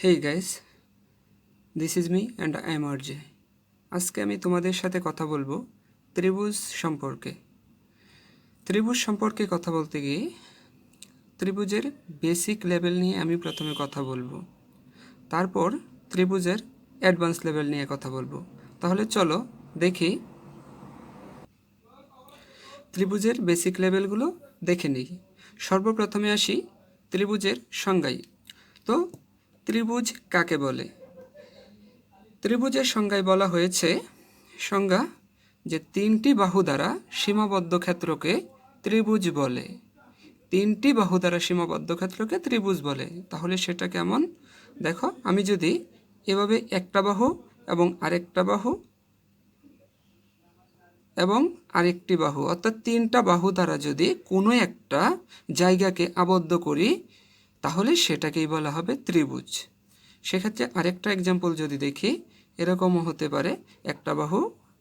Hey guys, this is me and I am RJ. আজকে আমি তোমাদের সাথে কথা বলবো ত্রিভুজ সম্পর্কে। ত্রিভুজ সম্পর্কে কথা বলতে গিয়ে ত্রিভুজের বেসিক লেভেল নিয়ে আমি প্রথমে কথা বলবো, তারপর ত্রিভুজের অ্যাডভান্স লেভেল নিয়ে কথা বলবো। তাহলে চলো দেখি ত্রিভুজের বেসিক লেভেলগুলো দেখে নিই। সর্বপ্রথমে আসি ত্রিভুজের সংজ্ঞায়। তো ত্রিভুজ কাকে বলে? ত্রিভুজের সংজ্ঞায় বলা হয়েছে সংজ্ঞা যে তিনটি বাহু দ্বারা সীমাবদ্ধ ক্ষেত্রকে ত্রিভুজ বলে। তিনটি বাহু দ্বারা সীমাবদ্ধ ক্ষেত্রকে ত্রিভুজ বলে। তাহলে সেটা কেমন? দেখো, আমি যদি এভাবে একটা বাহু এবং আরেকটা বাহু এবং আরেকটি বাহু অর্থাৎ তিনটা বাহু দ্বারা যদি কোনো একটা জায়গাকে আবদ্ধ করি তাহলে সেটাকেই বলা হবে ত্রিভুজ। সেক্ষেত্রে আরেকটা এক্সাম্পল যদি দেখি, এরকমও হতে পারে একটা বাহু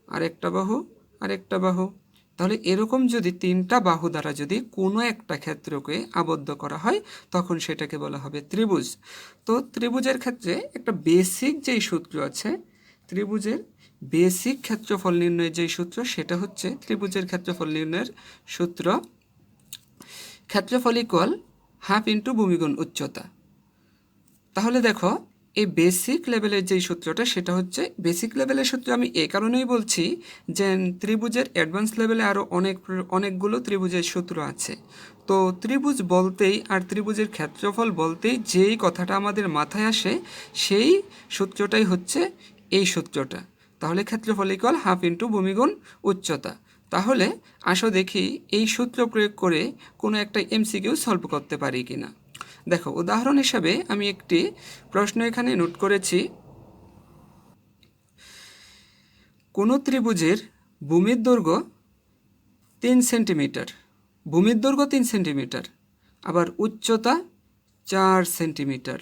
আরেকটা বাহু আরেকটা বাহু। তাহলে এরকম যদি তিনটা বাহু দ্বারা যদি কোনো একটা ক্ষেত্রকে আবদ্ধ করা হয় তখন সেটাকে বলা হবে ত্রিভুজ। তো ত্রিভুজের ক্ষেত্রে একটা বেসিক যেই সূত্র আছে, ত্রিভুজের বেসিক ক্ষেত্রফল নির্ণয়ের যেই সূত্র সেটা হচ্ছে ত্রিভুজের ক্ষেত্রফল নির্ণয়ের সূত্র ক্ষেত্রফল ইকুয়াল হাফ ইন্টু ভূমিগুণ উচ্চতা। তাহলে দেখো, এই বেসিক লেভেলের যেই সূত্রটা সেটা হচ্ছে বেসিক লেভেলের সূত্র আমি এই কারণেই বলছি যে ত্রিভুজের অ্যাডভান্স লেভেলে আরও অনেকগুলো ত্রিভুজের সূত্র আছে। তো ত্রিভুজ বলতেই আর ত্রিভুজের ক্ষেত্রফল বলতেই যেই কথাটা আমাদের মাথায় আসে সেই সূত্রটাই হচ্ছে এই সূত্রটা। তাহলে ক্ষেত্রফল ইকুয়াল হাফ ইন্টু ভূমিগুণ উচ্চতা। তাহলে আসো দেখি এই সূত্র প্রয়োগ করে কোনো একটা এমসিকিউ সলভ করতে পারি কিনা। দেখো, উদাহরণ হিসাবে আমি একটি প্রশ্ন এখানে নোট করেছি। কোনো ত্রিভুজের ভূমির দৈর্ঘ্য 3 সেন্টিমিটার, ভূমির দৈর্ঘ্য 3 সেন্টিমিটার, আবার উচ্চতা 4 সেন্টিমিটার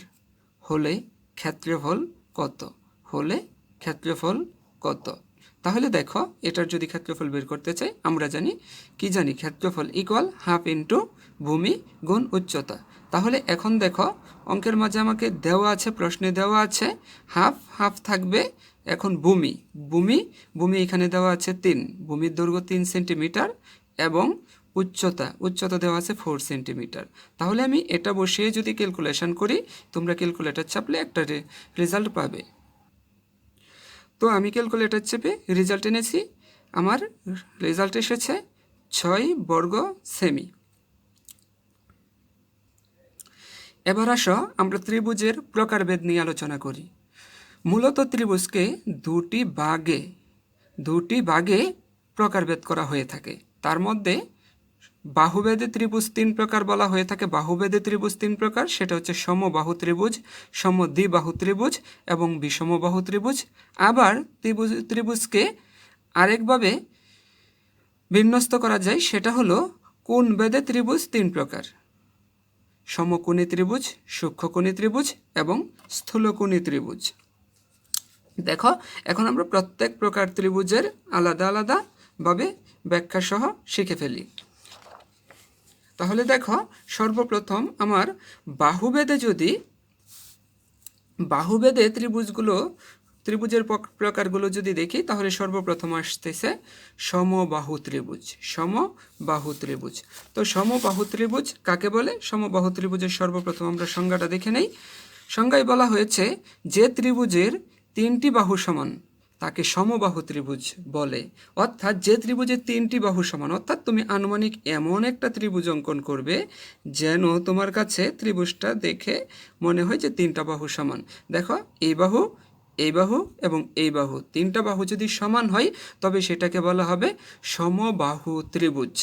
হলে ক্ষেত্রফল কত? হলে ক্ষেত্রফল কত? তাহলে দেখো, এটার যদি ক্ষেত্রফল বের করতে চাই আমরা জানি ক্ষেত্রফল ইকুয়াল হাফ ইন্টু ভূমি গুণ উচ্চতা। তাহলে এখন দেখো, অঙ্কের মাঝে আমাকে দেওয়া আছে, প্রশ্নে দেওয়া আছে হাফ, হাফ থাকবে এখন ভূমি, ভূমি এখানে দেওয়া আছে 3, ভূমির দৈর্ঘ্য 3 সেন্টিমিটার এবং উচ্চতা দেওয়া আছে 4 সেন্টিমিটার। তাহলে আমি এটা বসিয়ে যদি ক্যালকুলেশন করি, তোমরা ক্যালকুলেটর চাপলে একটা রেজাল্ট পাবে। তো আমি ক্যালকুলেটর চেপে রেজাল্ট এনেছি, আমার রেজাল্ট এসেছে 6 বর্গ সেমি। এবার আসো আমরা ত্রিভুজের প্রকারভেদ নিয়ে আলোচনা করি। মূলত ত্রিভুজকে দুটি ভাগে প্রকারভেদ করা হয়ে থাকে। তার মধ্যে বাহুভেদে ত্রিভুজ 3 প্রকার বলা হয়ে থাকে। বাহুভেদে ত্রিভুজ 3 প্রকার, সেটা হচ্ছে সমবাহু ত্রিভুজ, সমদ্বিবাহু ত্রিভুজ এবং বিষমবাহু ত্রিভুজ। আবার ত্রিভুজকে আরেকভাবে বিন্যস্ত করা যায়, সেটা হলো কোণভেদে ত্রিভুজ 3 প্রকার: সমকোণী ত্রিভুজ, সূক্ষ্মকোণী ত্রিভুজ এবং স্থূলকোণী ত্রিভুজ। দেখো, এখন আমরা প্রত্যেক প্রকার ত্রিভুজের আলাদা আলাদাভাবে ব্যাখ্যা সহ শিখে ফেলি। তাহলে দেখো, সর্বপ্রথম আমার বাহুভেদে ত্রিভুজের প্রকারগুলো যদি দেখি, তাহলে সর্বপ্রথম আসতেছে সমবাহু ত্রিভুজ। তো সমবাহু ত্রিভুজ কাকে বলে? সমবাহু ত্রিভুজের সর্বপ্রথম আমরা সংজ্ঞাটা দেখে নেই। সংজ্ঞায় বলা হয়েছে যে ত্রিভুজের 3টি বাহু সমান তাকে সমবাহু ত্রিভুজ বলে। অর্থাৎ যে ত্রিভুজের 3টি বাহু সমান, অর্থাৎ তুমি আনুমানিক এমন একটা ত্রিভুজ অঙ্কন করবে যেন তোমার কাছে ত্রিভুজটা দেখে মনে হয় যে 3টা বাহু সমান। দেখো, এই বাহু এবং এই বাহু, 3টা বাহু যদি সমান হয় তবে সেটাকে বলা হবে সমবাহু ত্রিভুজ।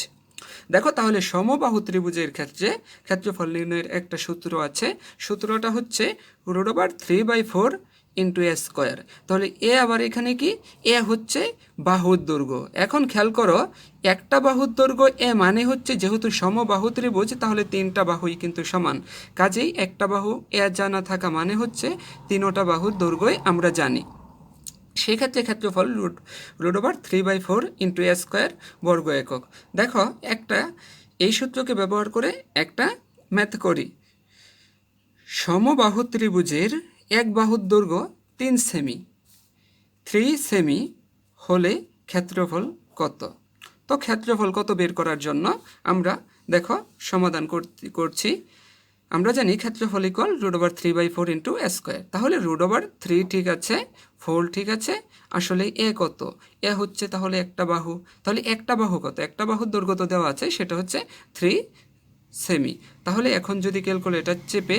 দেখো, তাহলে সমবাহু ত্রিভুজের ক্ষেত্রে ক্ষেত্রফল নির্ণয়ের একটা সূত্র আছে। সূত্রটা হচ্ছে √3/4 ইন্টু এ স্কোয়ার। তাহলে এ আবার এখানে কি? এ হচ্ছে বাহুর দৈর্ঘ্য। এখন খেয়াল করো, একটা বাহুর দৈর্ঘ্য এ মানে হচ্ছে যেহেতু সমবাহু ত্রিভুজ তাহলে 3টা বাহুই কিন্তু সমান। কাজেই একটা বাহু এ জানা থাকা মানে হচ্ছে 3টা বাহুর দৈর্ঘ্যই আমরা জানি। সেক্ষেত্রে ক্ষেত্রফল √3/4 ইন্টু এ স্কোয়ার বর্গ একক। দেখো, এই সূত্রকে ব্যবহার করে একটা ম্যাথ করি। সমবাহু ত্রিভুজের এক বাহুর দৈর্ঘ্য 3 সেমি, 3 সেমি হলে ক্ষেত্রফল কত? তো ক্ষেত্রফল কত বের করার জন্য আমরা দেখো সমাধান করছি। আমরা জানি ক্ষেত্রফল ইকুয়াল √3/4 ইন্টু স্কোয়ার। তাহলে √3 ঠিক আছে, 4 ঠিক আছে, আসলে এ কত? এ হচ্ছে তাহলে একটা বাহু। তাহলে একটা বাহু কত? একটা বাহুর দৈর্ঘ্য তো দেওয়া আছে, সেটা হচ্ছে 3 সেমি। তাহলে এখন যদি ক্যালকুলেটর চেপে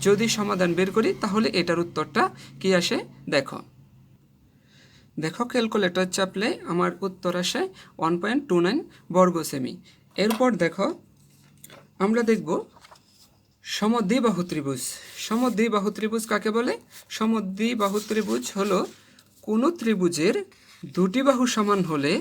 যদি সমাধান বের করি তাহলে এটার উত্তরটা কি আসে দেখো। দেখো ক্যালকুলেটর চাপলে আমার উত্তর আসে 1.29 বর্গ সেমি। এরপর দেখো আমরা দেখব সমদ্বিবাহু ত্রিভুজ। সমদ্বিবাহু ত্রিভুজ কাকে বলে? সমদ্বিবাহু ত্রিভুজ হলো কোনো ত্রিভুজের দুটি বাহু সমান হলে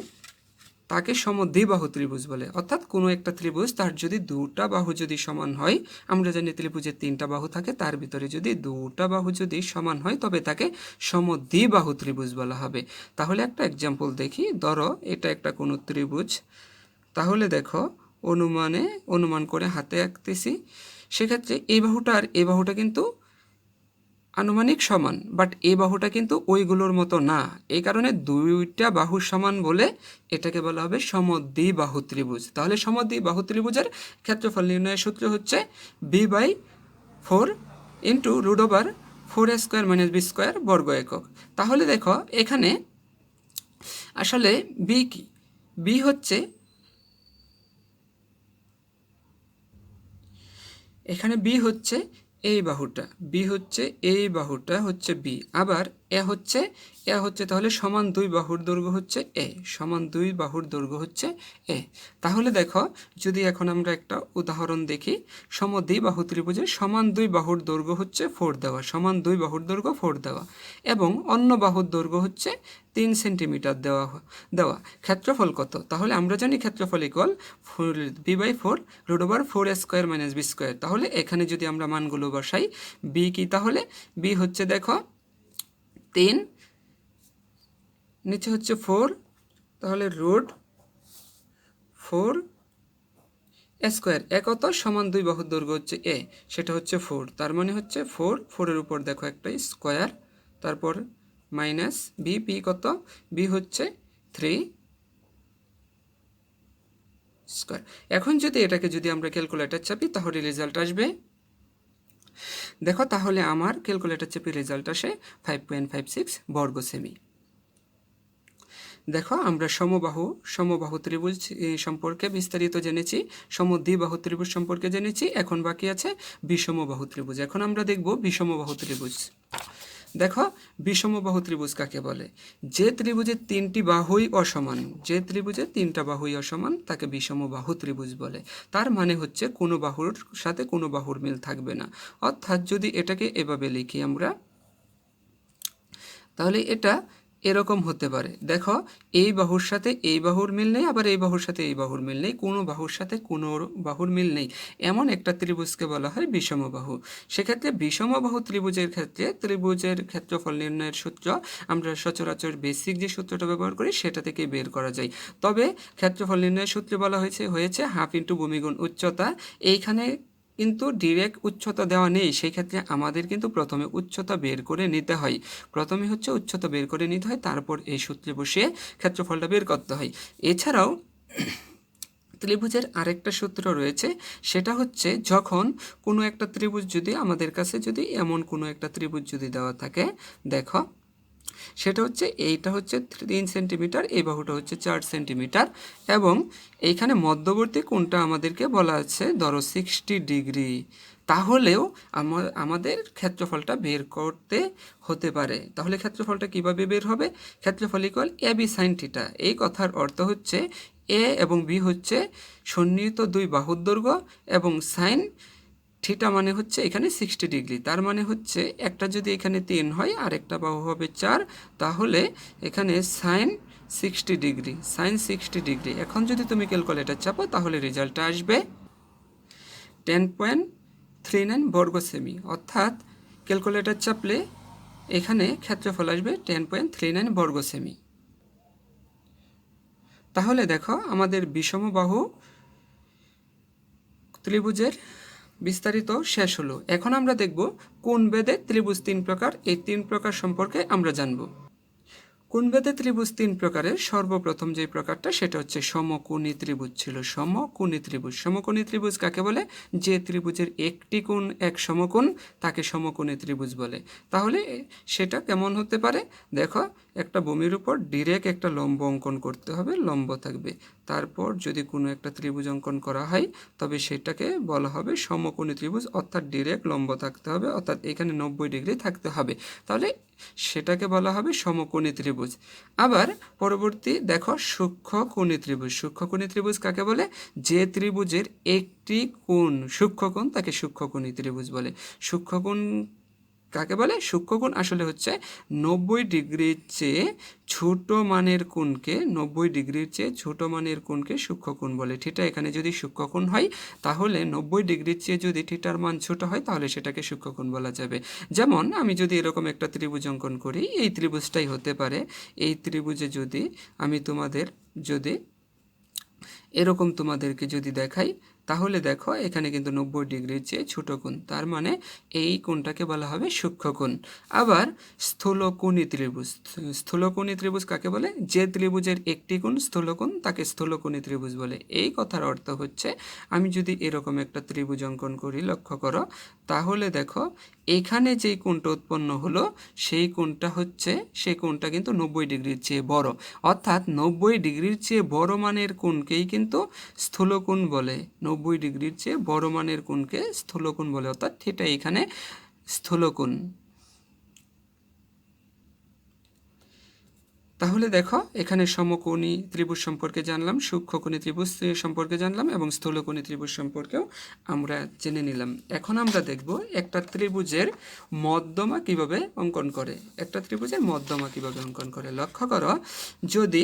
তাকে সমদ্বিবাহু ত্রিভুজ বলে। অর্থাৎ কোনো একটা ত্রিভুজ তার যদি দুটা বাহু যদি সমান হয়, আমরা জানি ত্রিভুজের 3টা বাহু থাকে, তার ভিতরে যদি দুটা বাহু যদি সমান হয় তবে তাকে সমদ্বিবাহু ত্রিভুজ বলা হবে। তাহলে একটা এক্সাম্পল দেখি। ধরো এটা একটা কোনো ত্রিভুজ, তাহলে দেখো অনুমান করে হাতে আঁকতেছি। সেক্ষেত্রে এই বাহুটা আর এই বাহুটা কিন্তু আনুমানিক সমান, বাট এই বাহুটা কিন্তু ওইগুলোর মতো না। এই কারণে দুইটা বাহু সমান বলে এটাকে বলা হবে সমদ্বিবাহু ত্রিভুজ। তাহলে সমদ্বিবাহু ত্রিভুজের ক্ষেত্রফল নির্ণয়ের সূত্র হচ্ছে b/4 ইন্টু √4² - b² বর্গ একক। তাহলে দেখো এখানে আসলে বি কি? বি হচ্ছে, এখানে বি হচ্ছে এই বাহুটা, বি হচ্ছে এই বাহুটা হচ্ছে বি, আবার এ হচ্ছে তাহলে সমান দুই বাহুর দৈর্ঘ্য হচ্ছে এ, সমান দুই বাহুর দৈর্ঘ্য হচ্ছে এ। তাহলে দেখো যদি এখন আমরা একটা উদাহরণ দেখি, সমদ্বিবাহু ত্রিভুজে সমান দুই বাহুর দৈর্ঘ্য হচ্ছে 4 দেওয়া, সমান দুই বাহুর দৈর্ঘ্য 4 দেওয়া, এবং অন্য বাহুর দৈর্ঘ্য হচ্ছে 3 সেন্টিমিটার দেওয়া। ক্ষেত্রফল কত? তাহলে আমরা জানি ক্ষেত্রফল ইকুয়াল b/4 √4² - b²। তাহলে এখানে যদি আমরা মানগুলো বসাই, বি কি? তাহলে বি হচ্ছে দেখো 3, নিচে হচ্ছে 4, তাহলে √4² এ কত? সমান দুই বাহুর দৈর্ঘ্য হচ্ছে এ, সেটা হচ্ছে 4, তার মানে হচ্ছে 4 এর উপর দেখো একটা স্কোয়ার, তারপর মাইনাস বি, বি কত? বি হচ্ছে 3 স্কোয়ার। এখন যদি এটাকে যদি আমরা ক্যালকুলেটর চাপি তাহলে রেজাল্ট আসবে দেখো। তাহলে আমার ক্যালকুলেটর চেপে রেজাল্ট আসে 5.56 বর্গ সেমি। দেখো আমরা সমবাহু ত্রিভুজ সম্পর্কে বিস্তারিত জেনেছি, সমদ্বিবাহু ত্রিভুজ সম্পর্কে জেনেছি, এখন বাকি আছে বিষমবাহু ত্রিভুজ। এখন আমরা দেখব বিষমবাহু ত্রিভুজ। দেখো বিষমবাহু ত্রিভুজ কাকে বলে? যে ত্রিভুজের 3টি বাহুই অসমান, যে ত্রিভুজের 3টা বাহুই অসমান তাকে বিষমবাহু ত্রিভুজ বলে। তার মানে হচ্ছে কোনো বাহুর সাথে কোনো বাহুর মিল থাকবে না। অর্থাৎ যদি এটাকে এভাবে লিখি আমরা, তাহলে এটা এরকম হতে পারে। দেখো এই বাহুর সাথে এই বাহুর মিল নেই, আবার এই বাহুর সাথে এই বাহুর মিল নেই, কোনো বাহুর সাথে কোনো বাহুর মিল নেই, এমন একটা ত্রিভুজকে বলা হয় বিষমবাহু। সেক্ষেত্রে বিষমবাহু ত্রিভুজের ক্ষেত্রে ত্রিভুজের ক্ষেত্রফল নির্ণয়ের সূত্র আমরা সচরাচর বেসিক যে সূত্রটা ব্যবহার করি সেটা থেকে বের করা যায়। তবে ক্ষেত্রফল নির্ণয়ের সূত্রে বলা হয়েছে হাফ ইন্টু ভূমি গুণ উচ্চতা। এইখানে কিন্তু ডিরেক্ট উচ্চতা দেওয়া নেই, সেই ক্ষেত্রে আমাদের কিন্তু প্রথমে উচ্চতা বের করে নিতে হয়। প্রথমে হচ্ছে উচ্চতা বের করে নিতে হয়, তারপর এই সূত্রে বসিয়ে ক্ষেত্রফলটা বের করতে হয়। এছাড়াও ত্রিভুজের আরেকটা সূত্র রয়েছে, সেটা হচ্ছে যখন কোনো একটা ত্রিভুজ যদি আমাদের কাছে যদি এমন কোনো একটা ত্রিভুজ যদি দেওয়া থাকে, দেখো সেটা হচ্ছে এইটা হচ্ছে 3 সেন্টিমিটার, এই বাহুটা হচ্ছে 4 সেন্টিমিটার, এবং এইখানে মধ্যবর্তী কোণটা আমাদেরকে বলা আছে ধরো 60 ডিগ্রি, তাহলেও আমাদের ক্ষেত্রফলটা বের করতে হতে পারে। তাহলে ক্ষেত্রফলটা কিভাবে বের হবে? ক্ষেত্রফল ইকুয়াল AB sin θ। এই কথার অর্থ হচ্ছে এ এবং বি হচ্ছে সন্নিহিত দুই বাহুর দৈর্ঘ্য, এবং সাইন থিটা মানে হচ্ছে এখানে 60 ডিগ্রি। তার মানে হচ্ছে একটা যদি এখানে 3 হয় আর একটা বাহু হবে 4, তাহলে এখানে সাইন 60 ডিগ্রি, সাইন 60 ডিগ্রি। এখন যদি তুমি ক্যালকুলেটর চাপো তাহলে রেজাল্টটা আসবে 10.39 বর্গ সেমি। অর্থাৎ ক্যালকুলেটর চাপলে এখানে ক্ষেত্রফল আসবে 10.39 বর্গ সেমি। তাহলে দেখো আমাদের বিষমবাহু ত্রিভুজের বিস্তারিত শেষ হলো। এখন আমরা দেখব কোণ বেদে ত্রিভুজ 3 প্রকার। এই 3 প্রকার সম্পর্কে আমরা জানব। কোণ বেদে ত্রিভুজ 3 প্রকারের সর্বপ্রথম যে প্রকারটা সেটা হচ্ছে সমকোণী ত্রিভুজ ছিল। সমকোণী ত্রিভুজ। সমকোণী ত্রিভুজ কাকে বলে? যে ত্রিভুজের একটি কোণ এক সমকোণ তাকে সমকোণী ত্রিভুজ বলে। তাহলে সেটা কেমন হতে পারে? দেখো, একটা ভূমির উপর ডিরেক্ট একটা লম্ব অঙ্কন করতে হবে, লম্ব থাকবে। তারপর যদি কোনো একটা ত্রিভুজ অঙ্কন করা হয় তবে সেটাকে বলা হবে সমকোণী ত্রিভুজ, অর্থাৎ ডিরেক্ট লম্ব থাকতে হবে, অর্থাৎ এখানে 90 ডিগ্রি থাকতে হবে। তাহলে সেটাকে বলা হবে সমকোণী ত্রিভুজ। আবার পরবর্তী দেখো সূক্ষ্মকোণী ত্রিভুজ। সূক্ষ্মকোণী ত্রিভুজ কাকে বলে? যে ত্রিভুজের একটি কোণ সূক্ষ্মকোণ তাকে সূক্ষ্মকোণী ত্রিভুজ বলে। সূক্ষ্মকোণ কাকে বলে? সূক্ষ্মকোণ আসলে হচ্ছে 90 ডিগ্রির চেয়ে ছোট মানের কোণকে, 90 ডিগ্রির চেয়ে ছোট মানের কোণকে সূক্ষ্মকোণ বলে। থিটা এখানে যদি সূক্ষ্মকোণ হয় তাহলে 90 ডিগ্রির চেয়ে যদি থিটার মান ছোট হয় তাহলে সেটাকে সূক্ষ্মকোণ বলা যাবে। যেমন আমি যদি এরকম একটা ত্রিভুজ অঙ্কন করি, এই ত্রিভুজটাই হতে পারে। এই ত্রিভুজে যদি আমি যদি এরকম তোমাদেরকে যদি দেখাই তাহলে দেখো এখানে কিন্তু 90 ডিগ্রির চেয়ে ছোট কোণ, তার মানে এই কোণটাকে বলা হবে সূক্ষ্মকোণ। আবার স্থূলকোণী ত্রিভুজ। স্থূলকোণী ত্রিভুজ কাকে বলে? যে ত্রিভুজের একটি কোণ স্থূলকোণ তাকে স্থূলকোণী ত্রিভুজ বলে। এই কথার অর্থ হচ্ছে আমি যদি এরকম একটা ত্রিভুজ অঙ্কন করি, লক্ষ্য করো, তাহলে দেখো এখানে যেই কোণটা উৎপন্ন হলো সেই কোণটা কিন্তু 90 ডিগ্রির চেয়ে বড়, অর্থাৎ 90 ডিগ্রির চেয়ে বড় মানের কোণকেই কিন্তু স্থূলকোণ বলে। 90 ডিগ্রির চেয়ে বড় মানের কোণকে স্থূলকোণ বলে, অর্থাৎ থিটা এখানে স্থূলকোণ। তাহলে দেখো এখানে সমকোণী ত্রিভুজ সম্পর্কে জানলাম, সূক্ষ্মকোণী ত্রিভুজ সম্পর্কে জানলাম এবং স্থূলকোণী ত্রিভুজ সম্পর্কেও আমরা জেনে নিলাম। এখন আমরা দেখব একটা ত্রিভুজের মধ্যমা কিভাবে অঙ্কন করে। একটা ত্রিভুজের মধ্যমা কিভাবে অঙ্কন করে। লক্ষ্য করো, যদি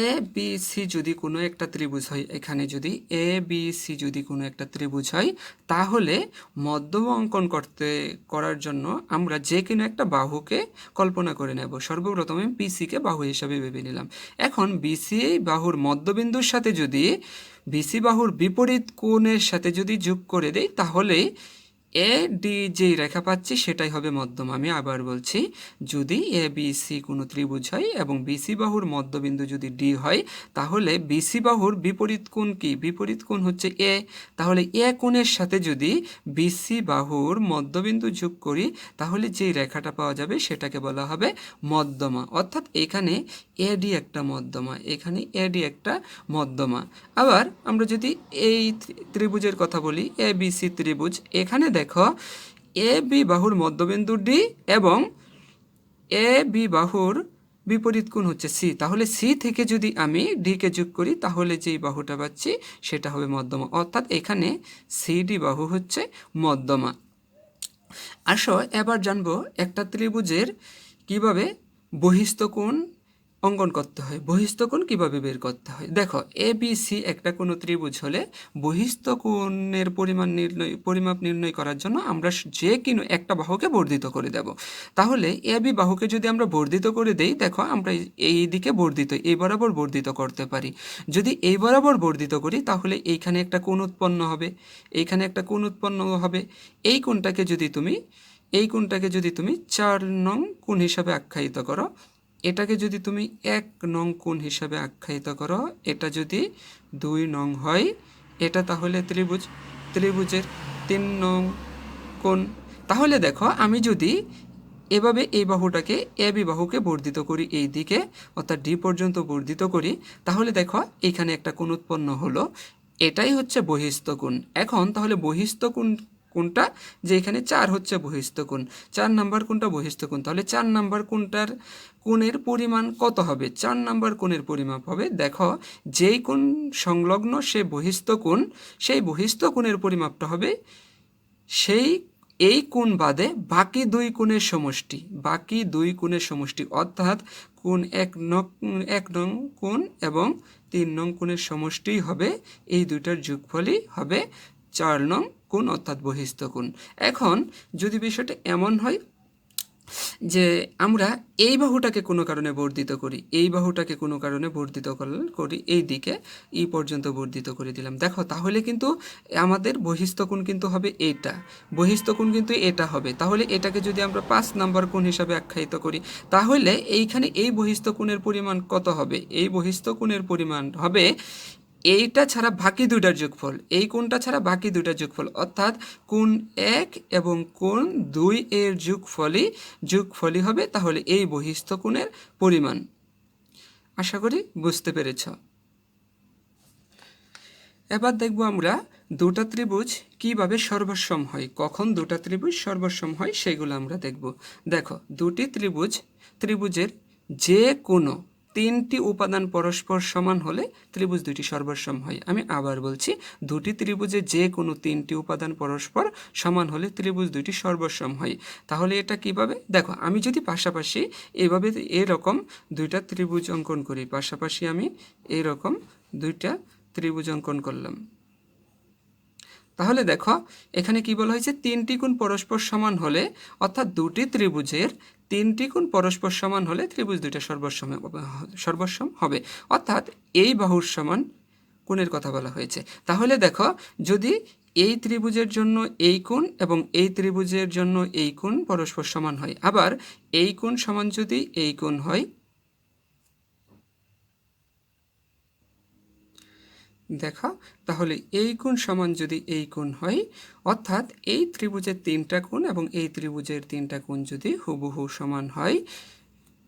এ বি সি যদি কোনো একটা ত্রিভুজ হয়, এখানে যদি এ বি সি যদি কোনো একটা ত্রিভুজ হয় তাহলে মধ্যমা অঙ্কন করার জন্য আমরা যে কোনো একটা বাহুকে কল্পনা করে নেব। সর্বপ্রথম আমি বিসিকে বাহু হিসাবে ভেবে নিলাম। এখন বিসি বাহুর মধ্যবিন্দুর সাথে যদি বিসি বাহুর বিপরীত কোণের সাথে যদি যোগ করে দেই তাহলে এ ডি যেই রেখা পাচ্ছি সেটাই হবে মধ্যমা। আমি আবার বলছি, যদি এ বি সি কোনো ত্রিভুজ হয় এবং বিসি বাহুর মধ্যবিন্দু যদি ডি হয় তাহলে বিসি বাহুর বিপরীত কোণ কি? বিপরীত কোণ হচ্ছে এ। তাহলে এ কোণের সাথে যদি বিসি বাহুর মধ্যবিন্দু যোগ করি তাহলে যেই রেখাটা পাওয়া যাবে সেটাকে বলা হবে মধ্যমা, অর্থাৎ এখানে এডি একটা মধ্যমা, এখানে এডি একটা মধ্যমা। আবার আমরা যদি এই ত্রিভুজের কথা বলি, এ বি সি ত্রিভুজ, এখানে দেখো এ বি বাহুর মধ্যবিন্দু ডি এবং এ বি বাহুর বিপরীত কোণ হচ্ছে সি। তাহলে সি থেকে যদি আমি ডিকে যোগ করি তাহলে যেই বাহুটা পাচ্ছি সেটা হবে মধ্যমা, অর্থাৎ এখানে সিডি বাহু হচ্ছে মধ্যমা। আসো এবার জানবো একটা ত্রিভুজের কিভাবে বহিস্থ কোণ অঙ্কন করতে হয়, বহিস্থ কোণ কিভাবে বের করতে হয়। দেখো, এ বি সি একটা কোনো ত্রিভুজ হলে বহিস্থ কোণের পরিমাপ নির্ণয় করার জন্য আমরা যে কোনো একটা বাহুকে বর্ধিত করে দেব। তাহলে এ বি বাহুকে যদি আমরা বর্ধিত করে দেই, দেখো আমরা এই দিকে বর্ধিত, এই বরাবর বর্ধিত করতে পারি। যদি এই বরাবর বর্ধিত করি তাহলে এইখানে একটা কোণ উৎপন্ন হবে, এইখানে একটা কোণ উৎপন্ন হবে। এই কোণটাকে যদি তুমি 4 নং কোণ হিসাবে আখ্যায়িত করো, এটাকে যদি তুমি 1 নং কোণ হিসাবে আখ্যায়িত করো, এটা যদি 2 নং হয়, এটা তাহলে ত্রিভুজের 3 নং কোণ। তাহলে দেখো আমি যদি এভাবে এই বাহুটাকে এ বি বাহুকে বর্ধিত করি এই দিকে, অর্থাৎ ডি পর্যন্ত বর্ধিত করি, তাহলে দেখো এইখানে একটা কোণ উৎপন্ন হলো, এটাই হচ্ছে বহিস্থ কোণ। এখন তাহলে বহিস্থ কোণটা যে এখানে 4 হচ্ছে বহিস্থ কোণ, 4 নাম্বার কোণটা বহিস্থ কোণ। তাহলে 4 নাম্বার কোণের পরিমাণ কত হবে? 4 নাম্বার কোণের পরিমাপ হবে, দেখো যেই কোণ সংলগ্ন সেই বহিস্থ কোণের পরিমাপটা হবে এই কোণ বাদে বাকি 2 কোণের সমষ্টি, অর্থাৎ কোণ 1 নং কোণ এবং 3 নং কোণের সমষ্টি হবে, এই দুইটার যোগফলই হবে 4 নং কোণ, অর্থাৎ বহিস্থ কোণ। এখন যদি বিষয়টা এমন হয় যে আমরা এই বাহুটাকে কোনো কারণে বর্ধিত করি, এই বাহুটাকে কোনো কারণে বর্ধিত করি এই দিকে এই পর্যন্ত বর্ধিত করে দিলাম। দেখো তাহলে কিন্তু আমাদের বহিস্থ কোণ কিন্তু হবে এইটা, বহিস্থ কোণ কিন্তু এটা হবে। তাহলে এটাকে যদি আমরা 5 নাম্বার কোণ হিসাবে আখ্যায়িত করি, তাহলে এইখানে এই বহিস্থ কোণের পরিমাণ কত হবে? এই বহিস্থ কোণের পরিমাণ হবে এইটা ছাড়া বাকি দুইটার যোগফল, এই কোণটা ছাড়া বাকি দুইটার যোগফল, অর্থাৎ কোণ 1 এবং কোণ 2 এর যোগফলই হবে তাহলে এই বহিস্থ কোণের পরিমাণ। আশা করি বুঝতে পেরেছ। এবার দেখব আমরা দুটা ত্রিভুজ কিভাবে সর্বসম হয়, কখন দুটা ত্রিভুজ সর্বসম হয় সেগুলো আমরা দেখব। দেখো দুটি ত্রিভুজের যে কোনো 3টি উপাদান পরস্পর সমান হলে ত্রিভুজ দুটি সর্বসম হয়। আমি আবার বলছি, দুটি ত্রিভুজে যে কোনো 3টি উপাদান পরস্পর সমান হলে ত্রিভুজ দুটি সর্বসম হয়। তাহলে এটা কিভাবে? দেখো আমি যদি পাশাপাশি এইভাবে এরকম দুইটা ত্রিভুজ অঙ্কন করি, পাশাপাশি আমি এরকম দুইটা ত্রিভুজ অঙ্কন করলাম, তাহলে দেখো এখানে কি বলা হয়েছে, 3টি কোণ পরস্পর সমান হলে, অর্থাৎ দুটি ত্রিভুজের 3টি কোণ পরস্পর সমান হলে ত্রিভুজ দুইটা সর্বসম হবে, অর্থাৎ এই বাহুর সমান কোণের কথা বলা হয়েছে। তাহলে দেখো যদি এই ত্রিভুজের জন্য এই কোণ এবং এই ত্রিভুজের জন্য এই কোণ পরস্পর সমান হয়, আবার এই কোণ সমান যদি এই কোণ হয়, দেখো তাহলে এই কোণ সমান যদি এই কোণ হয়, অর্থাৎ এই ত্রিভুজের 3টা কোণ এবং এই ত্রিভুজের 3টা কোণ যদি হুবহু সমান হয়,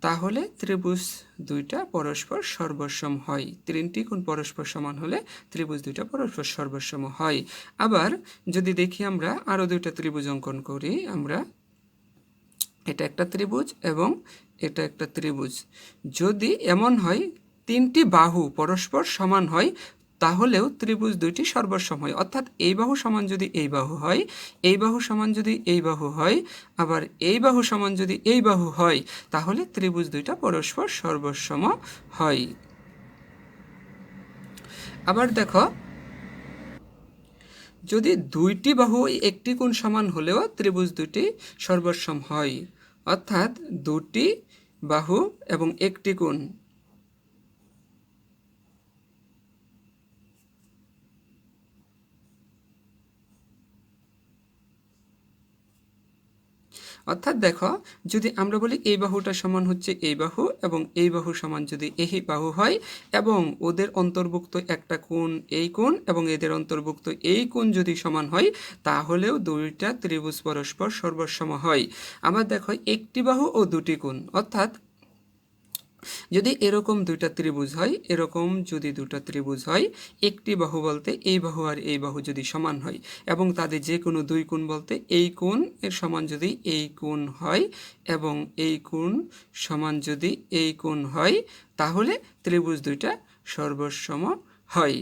তাহলে ত্রিভুজ দুইটা পরস্পর সর্বসম হয়। 3টি কোণ পরস্পর সমান হলে ত্রিভুজ দুইটা পরস্পর সর্বসম হয়। আবার যদি দেখি আমরা আরও দুইটা ত্রিভুজ অঙ্কন করি, আমরা এটা একটা ত্রিভুজ এবং এটা একটা ত্রিভুজ, যদি এমন হয় 3টি বাহু পরস্পর সমান হয় তাহলেও ত্রিভুজ দুইটি সর্বসম হয়, অর্থাৎ এই বাহু সমান যদি এই বাহু হয়, এই বাহু সমান যদি এই বাহু হয়, আবার এই বাহু সমান যদি এই বাহু হয়, তাহলে ত্রিভুজ দুইটা পরস্পর সর্বসম হয়। আবার দেখো যদি দুইটি বাহু একটি কোণ সমান হলেও ত্রিভুজ দুটি সর্বসম হয়, অর্থাৎ দুটি বাহু এবং একটি কোণ, অর্থাৎ দেখো যদি আমরা বলি এই বাহুটা সমান হচ্ছে এই বাহু এবং এই বাহু সমান যদি এই বাহু হয় এবং ওদের অন্তর্ভুক্ত একটা কোণ এই কোণ এবং এদের অন্তর্ভুক্ত এই কোণ যদি সমান হয়, তাহলেও দুইটা ত্রিভুজ পরস্পর সর্বসম হয়। আবার দেখো একটি বাহু ও দুটি কোণ, অর্থাৎ যদি এরকম দুইটা ত্রিভুজ হয়, এরকম যদি দুটো ত্রিভুজ হয়, একটি বাহু বলতে এই বাহু আর এই বাহু যদি সমান হয় এবং তাদের যে কোনো দুই কোণ বলতে এই কোণ এর সমান যদি এই কোণ হয় এবং এই কোণ সমান যদি এই কোণ হয়, তাহলে ত্রিভুজ দুইটা সর্বসম হয়।